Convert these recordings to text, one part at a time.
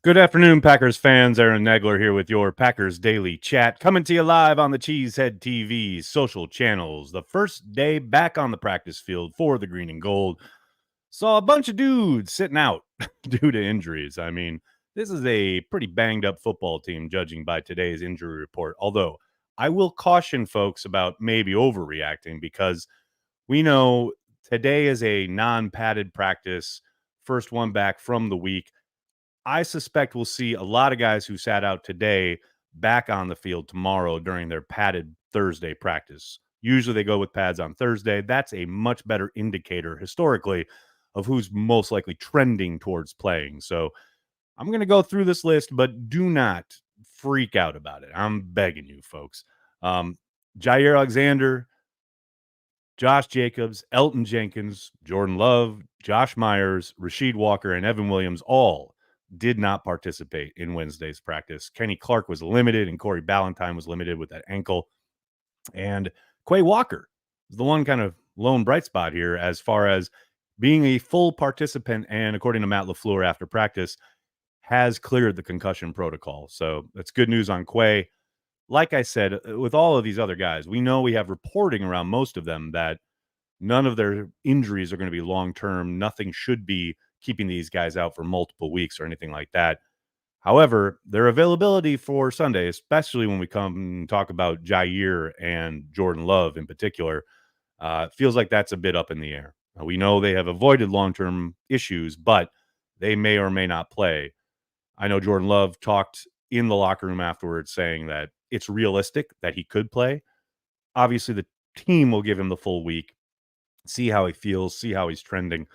Good afternoon, Packers fans. Aaron Nagler here with your Packers Daily Chat, coming to you live on the Cheesehead TV social channels. The first day back on the practice field for the green and gold. Saw a bunch of dudes sitting out due to injuries. I mean, this is a pretty banged up football team, judging by today's injury report. Although I will caution folks about maybe overreacting because we know today is a non padded practice, first one back from the week. I suspect we'll see a lot of guys who sat out today back on the field tomorrow during their padded Thursday practice. Usually they go with pads on Thursday. That's a much better indicator historically of who's most likely trending towards playing. So I'm going to go through this list, but do not freak out about it. I'm begging you, folks. Jair Alexander, Josh Jacobs, Elton Jenkins, Jordan Love, Josh Myers, Rasheed Walker, and Evan Williams all did not participate in Wednesday's practice. Kenny Clark was limited, and Corey Ballantyne was limited with that ankle. And Quay Walker is the one kind of lone bright spot here as far as being a full participant, and according to Matt LaFleur after practice, has cleared the concussion protocol. So that's good news on Quay. Like I said, with all of these other guys, we know we have reporting around most of them that none of their injuries are going to be long-term. Nothing should be keeping these guys out for multiple weeks or anything like that. However, their availability for Sunday, especially when we come and talk about Jair and Jordan Love in particular, feels like that's a bit up in the air. We know they have avoided long-term issues, but they may or may not play. I know Jordan Love talked in the locker room afterwards saying that it's realistic that he could play. Obviously, the team will give him the full week, see how he feels, see how he's trending.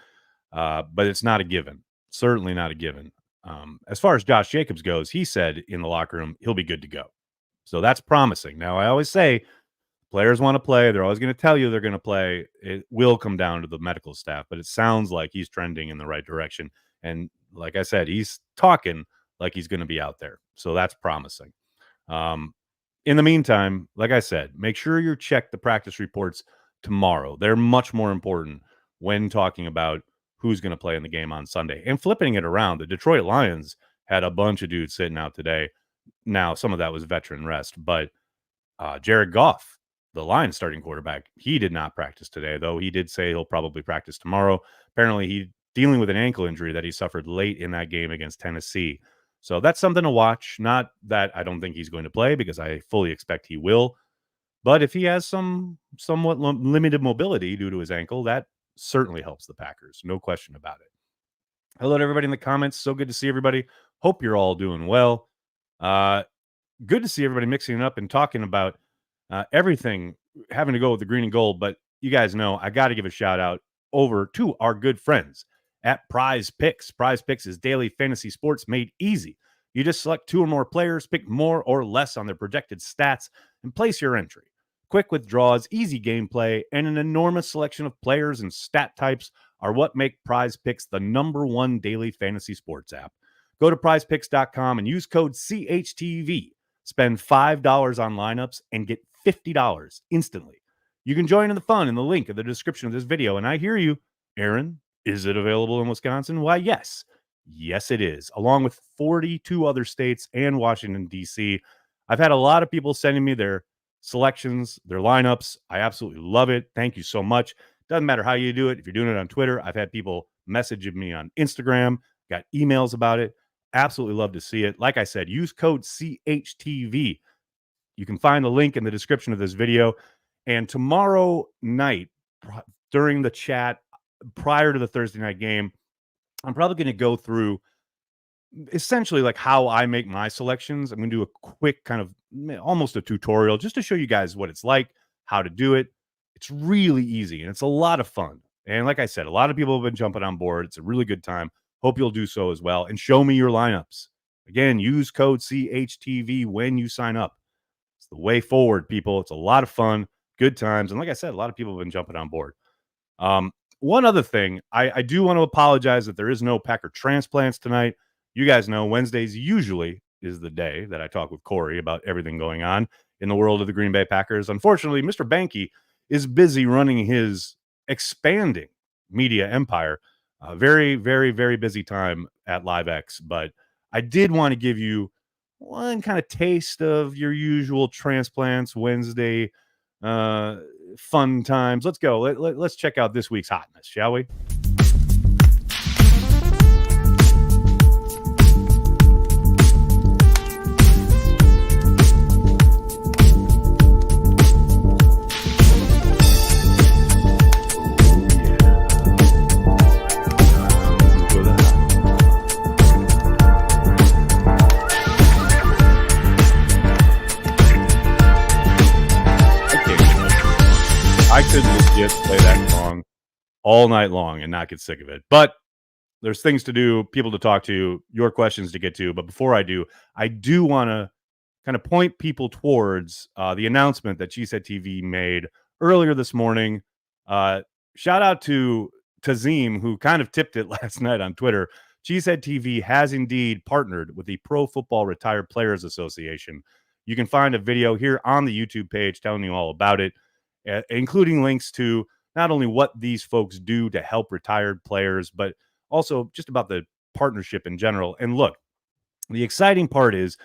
But it's not a given. Certainly not a given. As far as Josh Jacobs goes, he said in the locker room he'll be good to go. So that's promising. Now, I always say players want to play. They're always going to tell you they're going to play. It will come down to the medical staff, but it sounds like he's trending in the right direction. And like I said, he's talking like he's going to be out there. So that's promising. Um, in the meantime, like I said, make sure you check the practice reports tomorrow. They're much more important when talking about who's going to play in the game on Sunday. And flipping it around, the Detroit Lions had a bunch of dudes sitting out today. Now, some of that was veteran rest, but Jared Goff, the Lions starting quarterback, he did not practice today, though he did say he'll probably practice tomorrow. Apparently, he's dealing with an ankle injury that he suffered late in that game against Tennessee. So that's something to watch. Not that I don't think he's going to play, because I fully expect he will. But if he has some somewhat limited mobility due to his ankle, that certainly helps the Packers. No question about it. Hello to everybody in the comments. So good to see everybody. Hope you're all doing well. Good to see everybody mixing it up and talking about everything having to go with the green and gold. But you guys know I got to give a shout out over to our good friends at Prize Picks. Prize Picks is daily fantasy sports made easy. You just select two or more players, pick more or less on their projected stats, and place your entry. Quick withdrawals, easy gameplay, and an enormous selection of players and stat types are what make Prize Picks the #1 daily fantasy sports app. Go to prizepicks.com and use code CHTV. Spend $5 on lineups and get $50 instantly. You can join in the fun in the link in the description of this video. And I hear you, Aaron, is it available in Wisconsin? Why, yes. Yes, it is, along with 42 other states and Washington, D.C. I've had a lot of people sending me their selections, their lineups. I absolutely love it. Thank you so much. Doesn't matter how you do it. If you're doing it on Twitter, I've had people messaging me on Instagram, got emails about it. Absolutely love to see it. Like I said, use code CHTV. You can find the link in the description of this video. And tomorrow night, during the chat, prior to the Thursday night game, I'm probably going to go through essentially like how I make my selections. I'm going to do a quick kind of almost a tutorial just to show you guys what it's like, how to do it. It's really easy and it's a lot of fun. And like I said, a lot of people have been jumping on board. It's a really good time. Hope you'll do so as well. And show me your lineups. Again, use code CHTV when you sign up. It's the way forward, people. It's a lot of fun, good times. And like I said, a lot of people have been jumping on board. One other thing, I do want to apologize that there is no Packer Transplants tonight. You guys know Wednesdays usually is the day that I talk with Corey about everything going on in the world of the Green Bay Packers. Unfortunately, Mr. Banky is busy running his expanding media empire. Very, very, very busy time at LiveX, but I did want to give you one kind of taste of your usual Transplants Wednesday uh, fun times. Let's go. Let's check out this week's hotness, shall we? I could legit play that song all night long and not get sick of it. But there's things to do, people to talk to, your questions to get to. But before I do want to kind of point people towards the announcement that She Said TV made earlier this morning. Shout out to Tazim, who kind of tipped it last night on Twitter. She Said TV has indeed partnered with the Pro Football Retired Players Association. You can find a video here on the YouTube page telling you all about it, including links to not only what these folks do to help retired players, but also just about the partnership in general. And look, the exciting part is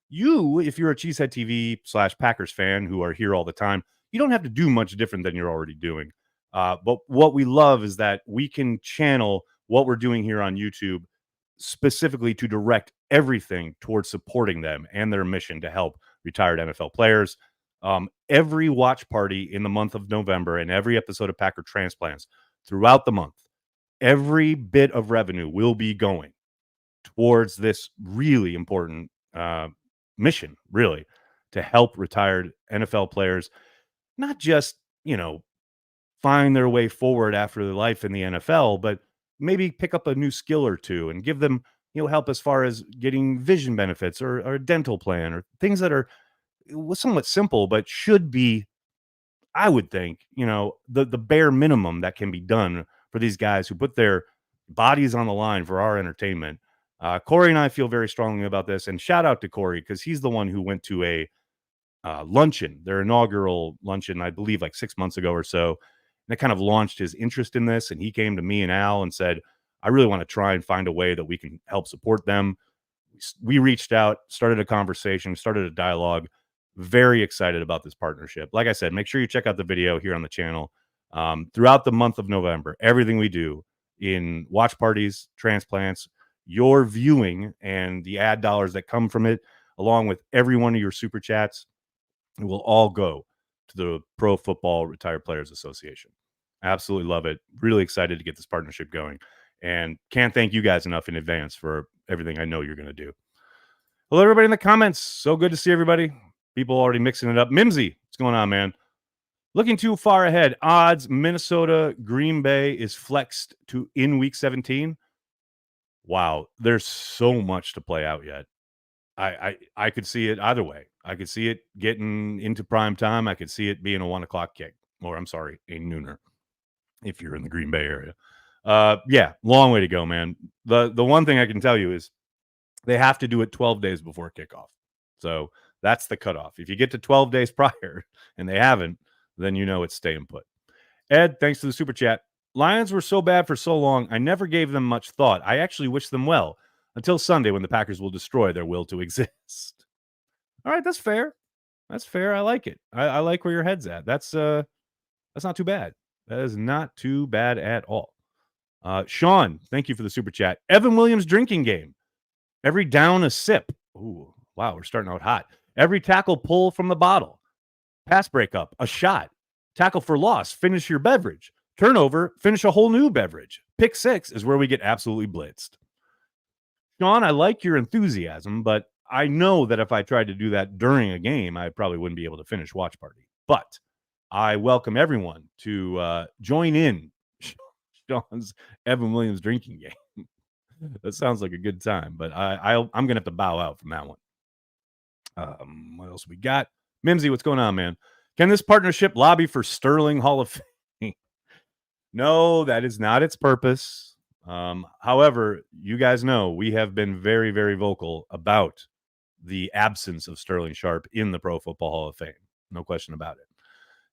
you, if you're a Cheesehead TV / Packers fan who are here all the time, you don't have to do much different than you're already doing. But what we love is that we can channel what we're doing here on YouTube specifically to direct everything towards supporting them and their mission to help retired NFL players. Every watch party in the month of November and every episode of Packer Transplants throughout the month, every bit of revenue will be going towards this really important mission, really, to help retired NFL players not just, find their way forward after their life in the NFL, but maybe pick up a new skill or two and give them, help as far as getting vision benefits or a dental plan or things that are somewhat simple, but should be, I would think, the bare minimum that can be done for these guys who put their bodies on the line for our entertainment. Corey and I feel very strongly about this, and shout out to Corey because he's the one who went to a luncheon, their inaugural luncheon, I believe, like 6 months ago or so. And it kind of launched his interest in this. And he came to me and Al and said, I really want to try and find a way that we can help support them. We reached out, started a conversation, started a dialogue. Very excited about this partnership. Like I said, make sure you check out the video here on the channel. Throughout the month of November, everything we do in watch parties, transplants, your viewing, and the ad dollars that come from it, along with every one of your super chats, it will all go to the Pro Football Retired Players Association. Absolutely love it. Really excited to get this partnership going. And can't thank you guys enough in advance for everything I know you're going to do. Hello, everybody in the comments. So good to see everybody. People already mixing it up. Mimsy, what's going on, man? Looking too far ahead. Odds, Minnesota, Green Bay is flexed to in week 17. Wow, there's so much to play out yet. I could see it either way. I could see it getting into prime time. I could see it being a 1 o'clock kick, or I'm sorry, a nooner if you're in the Green Bay area. Yeah, long way to go, man. The one thing I can tell you is they have to do it 12 days before kickoff. So that's the cutoff. If you get to 12 days prior and they haven't, then it's staying put. Ed, thanks for the super chat. Lions were so bad for so long, I never gave them much thought. I actually wish them well until Sunday when the Packers will destroy their will to exist. All right, that's fair. That's fair. I like it. I like where your head's at. That's not too bad. That is not too bad at all. Sean, thank you for the super chat. Evan Williams drinking game. Every down a sip. Ooh, wow, we're starting out hot. Every tackle pull from the bottle. Pass breakup, a shot. Tackle for loss, finish your beverage. Turnover, finish a whole new beverage. Pick 6 is where we get absolutely blitzed. Sean, I like your enthusiasm, but I know that if I tried to do that during a game, I probably wouldn't be able to finish watch party. But I welcome everyone to join in Sean's Evan Williams drinking game. That sounds like a good time, but I'm going to have to bow out from that one. What else we got? Mimsy, what's going on, man? Can this partnership lobby for Sterling Hall of Fame? No, that is not its purpose. However, you guys know we have been very, very vocal about the absence of Sterling Sharp in the Pro Football Hall of Fame. No question about it.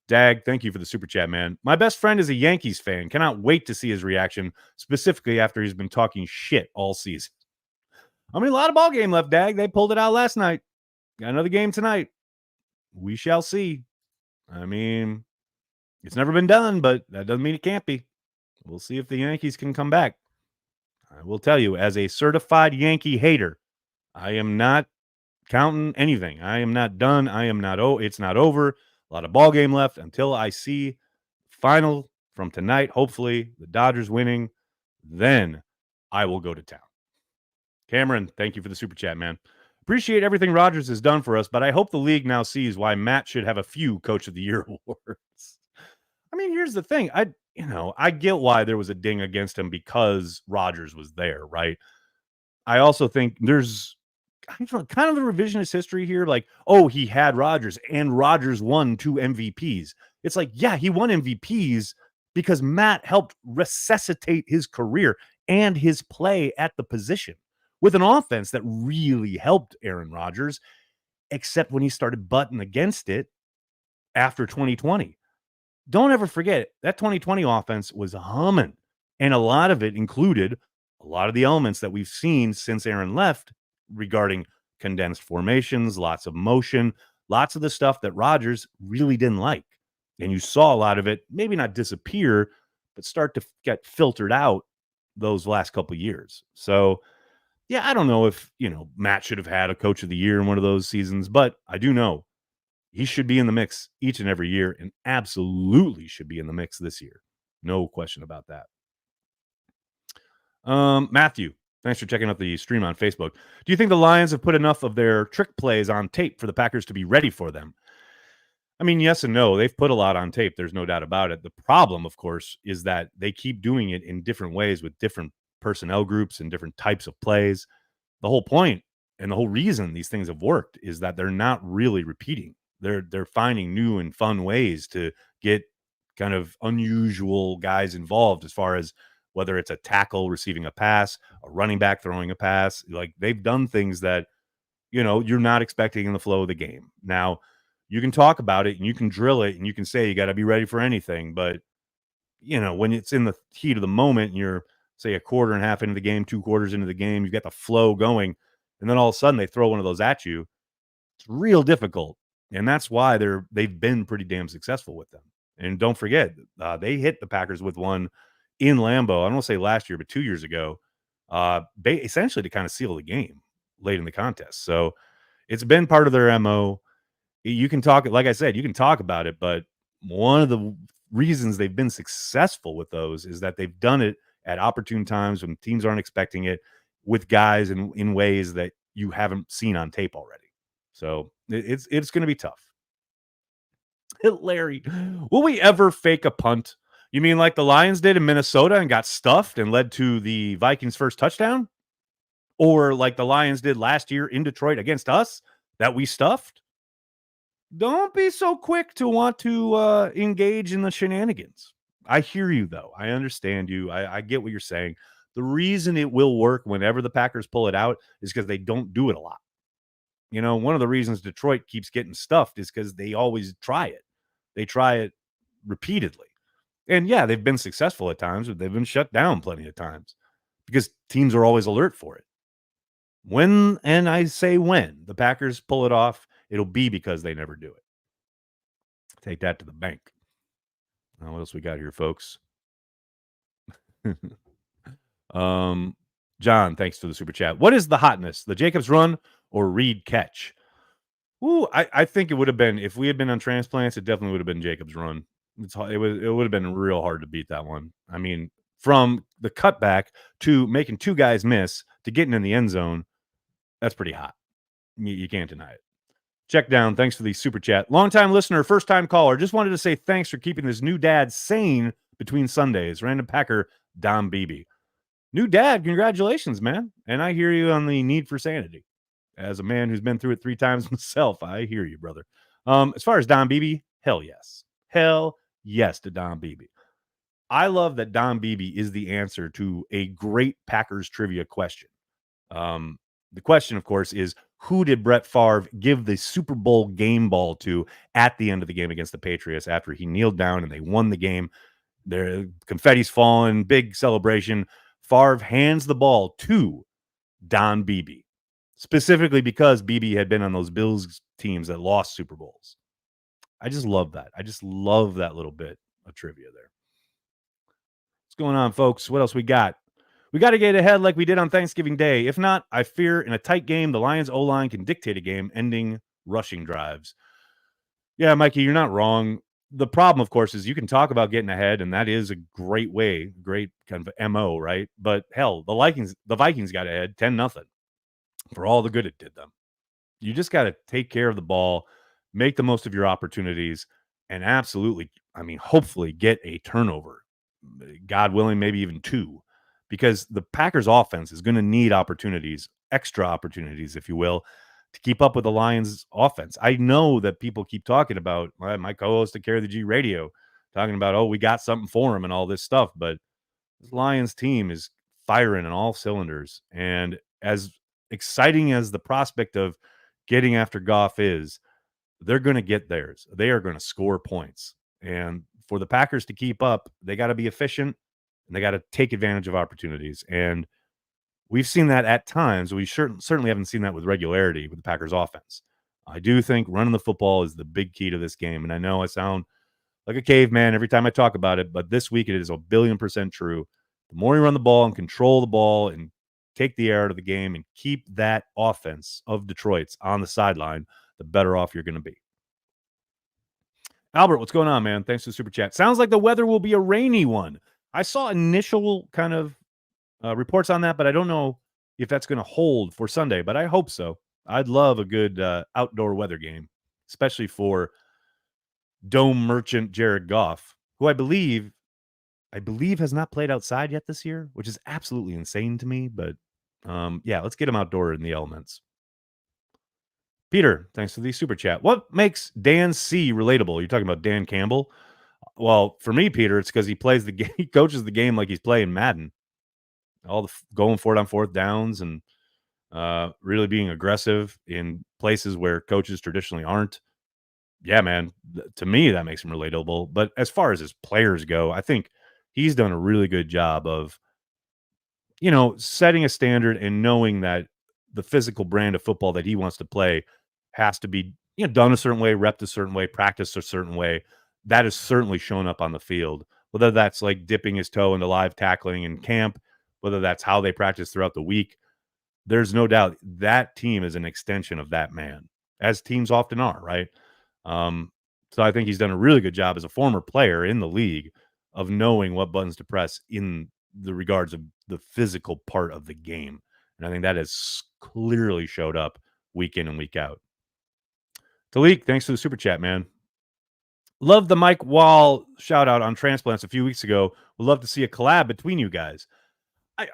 Dag, thank you for the super chat, man. My best friend is a Yankees fan. Cannot wait to see his reaction, specifically after he's been talking shit all season. I mean, a lot of ball game left, Dag. They pulled it out last night. Got another game tonight. We shall see. I mean, it's never been done, but that doesn't mean it can't be. We'll see if the Yankees can come back. I will tell you, as a certified Yankee hater, I am not counting anything. I am not done. I am not. Oh, it's not over. A lot of ball game left until I see final from tonight. Hopefully, the Dodgers winning. Then I will go to town. Cameron, thank you for the super chat, man. Appreciate everything Rogers has done for us, but I hope the league now sees why Matt should have a few Coach of the Year awards. I mean, here's the thing. I get why there was a ding against him because Rogers was there, right? I also think there's kind of a revisionist history here. Like, oh, he had Rogers and Rogers won 2 MVPs. It's like, yeah, he won MVPs because Matt helped resuscitate his career and his play at the position with an offense that really helped Aaron Rodgers, except when he started butting against it after 2020. Don't ever forget that 2020 offense was humming, and a lot of it included a lot of the elements that we've seen since Aaron left regarding condensed formations, lots of motion, lots of the stuff that Rodgers really didn't like. And you saw a lot of it, maybe not disappear, but start to get filtered out those last couple of years. So, yeah, I don't know if, Matt should have had a coach of the year in one of those seasons, but I do know he should be in the mix each and every year and absolutely should be in the mix this year. No question about that. Matthew, thanks for checking out the stream on Facebook. Do you think the Lions have put enough of their trick plays on tape for the Packers to be ready for them? I mean, yes and no. They've put a lot on tape. There's no doubt about it. The problem, of course, is that they keep doing it in different ways with different personnel groups and different types of plays. The whole point and the whole reason these things have worked is that they're not really repeating. They're finding new and fun ways to get kind of unusual guys involved as far as whether it's a tackle receiving a pass, a running back throwing a pass. Like they've done things that, you're not expecting in the flow of the game. Now, you can talk about it and you can drill it and you can say you got to be ready for anything, but when it's in the heat of the moment and you're say a quarter and a half into the game, 2 quarters into the game, you've got the flow going, and then all of a sudden they throw one of those at you. It's real difficult. And that's why they've been pretty damn successful with them. And don't forget, they hit the Packers with one in Lambeau. I don't want to say last year, but 2 years ago, essentially to kind of seal the game late in the contest. So it's been part of their MO. You can talk, like I said, you can talk about it, but one of the reasons they've been successful with those is that they've done it at opportune times when teams aren't expecting it with guys in ways that you haven't seen on tape already. So it's going to be tough. Larry, will we ever fake a punt? You mean like the Lions did in Minnesota and got stuffed and led to the Vikings' first touchdown? Or like the Lions did last year in Detroit against us that we stuffed? Don't be so quick to want to engage in the shenanigans. I hear you, though. I understand you. I get what you're saying. The reason it will work whenever the Packers pull it out is because they don't do it a lot. One of the reasons Detroit keeps getting stuffed is because they always try it. They try it repeatedly. And yeah, they've been successful at times, but they've been shut down plenty of times because teams are always alert for it. When, and I say when, the Packers pull it off, it'll be because they never do it. Take that to the bank. What else we got here, folks? John, thanks for the super chat. What is the hotness? The Jacobs run or Reed catch? Ooh, I think it would have been, if we had been on Transplants, it definitely would have been Jacobs run. It would have been real hard to beat that one. I mean, from the cutback to making 2 guys miss to getting in the end zone, that's pretty hot. You can't deny it. Check down. Thanks for the super chat. Longtime listener, first time caller. Just wanted to say thanks for keeping this new dad sane between Sundays. Random Packer, Don Beebe. New dad, congratulations, man. And I hear you on the need for sanity. As a man who's been through it 3 times myself, I hear you, brother. As far as Don Beebe, hell yes. Hell yes to Don Beebe. I love that Don Beebe is the answer to a great Packers trivia question. The question, of course, is who did Brett Favre give the Super Bowl game ball to at the end of the game against the Patriots after he kneeled down and they won the game? Their confetti's falling, big celebration. Favre hands the ball to Don Beebe, specifically because Beebe had been on those Bills teams that lost Super Bowls. I just love that. I just love that little bit of trivia there. What's going on, folks? What else we got? We got to get ahead like we did on Thanksgiving Day. If not, I fear in a tight game, the Lions O-line can dictate a game, ending rushing drives. Yeah, Mikey, you're not wrong. The problem, of course, is you can talk about getting ahead, and that is a great way, great kind of MO, right? But hell, the Vikings got ahead 10-0 for all the good it did them. You just got to take care of the ball, make the most of your opportunities, and absolutely, I mean, hopefully get a turnover. God willing, maybe even two, because the Packers offense is going to need opportunities, extra opportunities, if you will, to keep up with the Lions offense. I know that people keep talking about my co-host at Carry the G Radio, talking about, oh, we got something for him and all this stuff, but this Lions team is firing on all cylinders. And as exciting as the prospect of getting after Goff is, they're going to get theirs. They are going to score points. And for the Packers to keep up, they got to be efficient and they got to take advantage of opportunities. And we've seen that at times. We certainly haven't seen that with regularity with the Packers offense. I do think running the football is the big key to this game. And I know I sound like a caveman every time I talk about it, but this week it is 1,000,000,000% true. The more you run the ball and control the ball and take the air out of the game and keep that offense of Detroit's on the sideline, the better off you're going to be. Albert, what's going on, man? Thanks for the super chat. Sounds like the weather will be a rainy one. I saw initial kind of reports on that, but I don't know if that's going to hold for Sunday, but I hope so. I'd love a good outdoor weather game, especially for dome merchant Jared Goff, who I believe has not played outside yet this year, which is absolutely insane to me. But yeah, let's get him outdoor in the elements. Peter, thanks for the super chat. What makes Dan C relatable? You're talking about Dan Campbell. Well, for me, Peter, it's because he plays the game. He coaches the game like he's playing Madden. All the going for it on fourth downs and really being aggressive in places where coaches traditionally aren't. Yeah, man. To me, that makes him relatable. But as far as his players go, I think he's done a really good job of, setting a standard and knowing that the physical brand of football that he wants to play has to be, done a certain way, repped a certain way, practiced a certain way. That has certainly shown up on the field, whether that's like dipping his toe into live tackling in camp, whether that's how they practice throughout the week. There's no doubt that team is an extension of that man, as teams often are, right? So I think he's done a really good job as a former player in the league of knowing what buttons to press in the regards of the physical part of the game. And I think that has clearly showed up week in and week out. Talik, thanks for the super chat, man. Love the Mike Wall shout out on Transplants a few weeks ago. Would love to see a collab between you guys.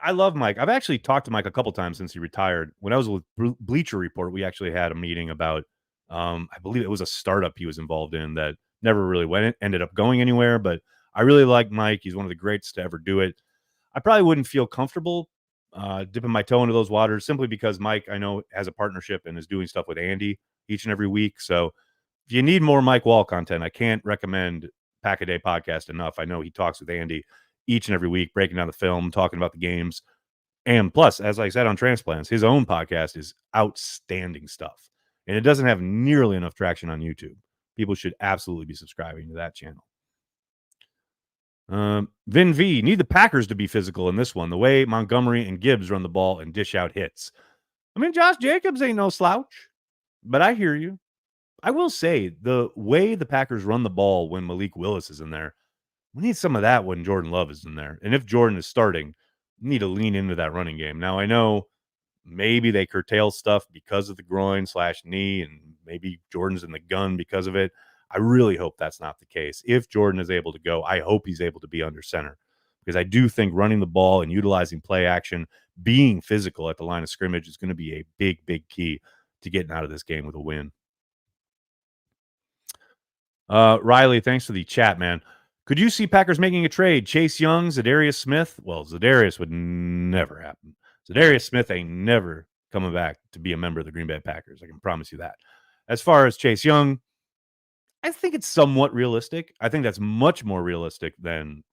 I love Mike. I've actually talked to Mike a couple times since he retired. When I was with Bleacher Report, we actually had a meeting about, I believe it was a startup he was involved in that never really ended up going anywhere. But I really like Mike. He's one of the greats to ever do it. I probably wouldn't feel comfortable dipping my toe into those waters simply because Mike, I know, has a partnership and is doing stuff with Andy each and every week. So if you need more Mike Wall content, I can't recommend Pack a Day Podcast enough. I know he talks with Andy each and every week, breaking down the film, talking about the games. And plus, as I said on Transplants, his own podcast is outstanding stuff. And it doesn't have nearly enough traction on YouTube. People should absolutely be subscribing to that channel. Vin V, need the Packers to be physical in this one, the way Montgomery and Gibbs run the ball and dish out hits. I mean, Josh Jacobs ain't no slouch, but I hear you. I will say the way the Packers run the ball when Malik Willis is in there, we need some of that when Jordan Love is in there. And if Jordan is starting, we need to lean into that running game. Now, I know maybe they curtail stuff because of the groin/knee, and maybe Jordan's in the gun because of it. I really hope that's not the case. If Jordan is able to go, I hope he's able to be under center because I do think running the ball and utilizing play action, being physical at the line of scrimmage is going to be a big, big key to getting out of this game with a win. Riley, thanks for the chat, man. Could you see Packers making a trade? Chase Young, Zadarius Smith? Well, Zadarius would never happen. Zadarius Smith ain't never coming back to be a member of the Green Bay Packers. I can promise you that. As far as Chase Young, I think it's somewhat realistic. I think that's much more realistic than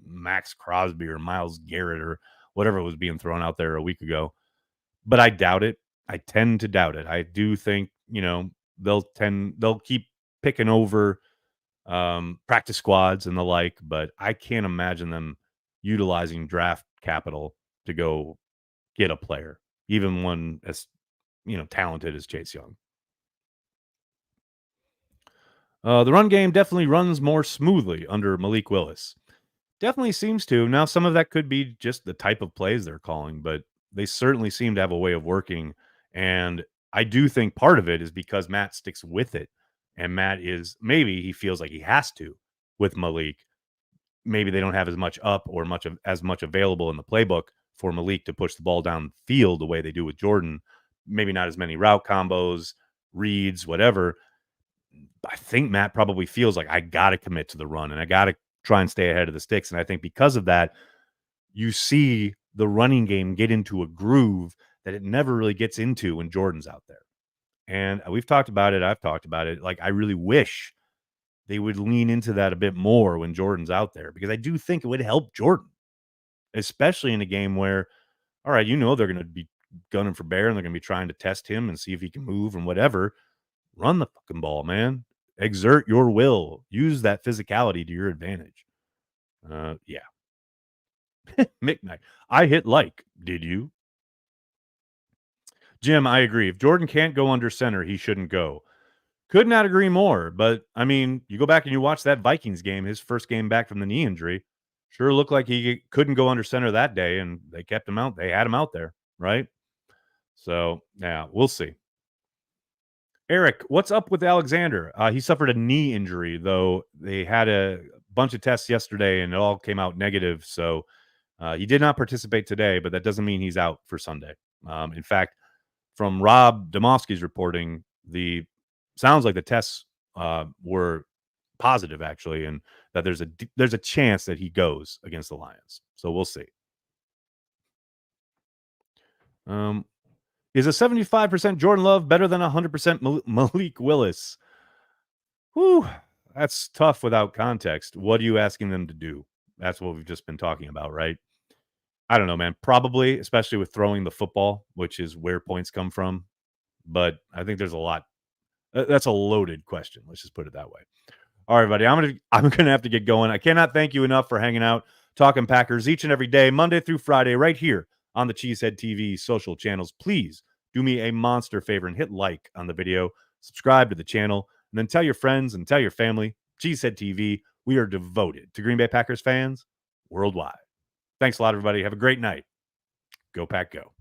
Max Crosby or Myles Garrett or whatever was being thrown out there a week ago. but I doubt it. I tend to doubt it. I do think, they'll keep picking over practice squads and the like, but I can't imagine them utilizing draft capital to go get a player, even one as talented as Chase Young. The run game definitely runs more smoothly under Malik Willis. Definitely seems to. Now, some of that could be just the type of plays they're calling, but they certainly seem to have a way of working. And I do think part of it is because Matt sticks with it. And Matt is maybe he feels like he has to with Malik. Maybe they don't have as much up or as much available in the playbook for Malik to push the ball down the field the way they do with Jordan. Maybe not as many route combos, reads, whatever. I think Matt probably feels like I got to commit to the run and I got to try and stay ahead of the sticks. And I think because of that, you see the running game get into a groove that it never really gets into when Jordan's out there. And we've talked about it. I've talked about it. Like, I really wish they would lean into that a bit more when Jordan's out there, because I do think it would help Jordan, especially in a game where, all right, they're going to be gunning for Bear and they're going to be trying to test him and see if he can move and whatever. Run the fucking ball, man. Exert your will. Use that physicality to your advantage. Yeah. McKnight. I hit like. Did you? Jim, I agree. If Jordan can't go under center, he shouldn't go. Could not agree more. But, I mean, you go back and you watch that Vikings game, his first game back from the knee injury. Sure looked like he couldn't go under center that day, and they kept him out. They had him out there, right? So, yeah, we'll see. Eric, what's up with Alexander? He suffered a knee injury, though. They had a bunch of tests yesterday, and it all came out negative. So he did not participate today, but that doesn't mean he's out for Sunday. In fact, from Rob Domofsky's reporting, sounds like the tests were positive, actually, and that there's a chance that he goes against the Lions. So we'll see. Is a 75% Jordan Love better than 100% Malik Willis? Whew, that's tough without context. What are you asking them to do? That's what we've just been talking about, right? I don't know, man. Probably, especially with throwing the football, which is where points come from. But I think there's a lot. That's a loaded question. Let's just put it that way. All right, buddy. I'm gonna have to get going. I cannot thank you enough for hanging out, talking Packers each and every day, Monday through Friday, right here on the Cheesehead TV social channels. Please do me a monster favor and hit like on the video, subscribe to the channel, and then tell your friends and tell your family. Cheesehead TV. We are devoted to Green Bay Packers fans worldwide. Thanks a lot, everybody. Have a great night. Go Pack Go.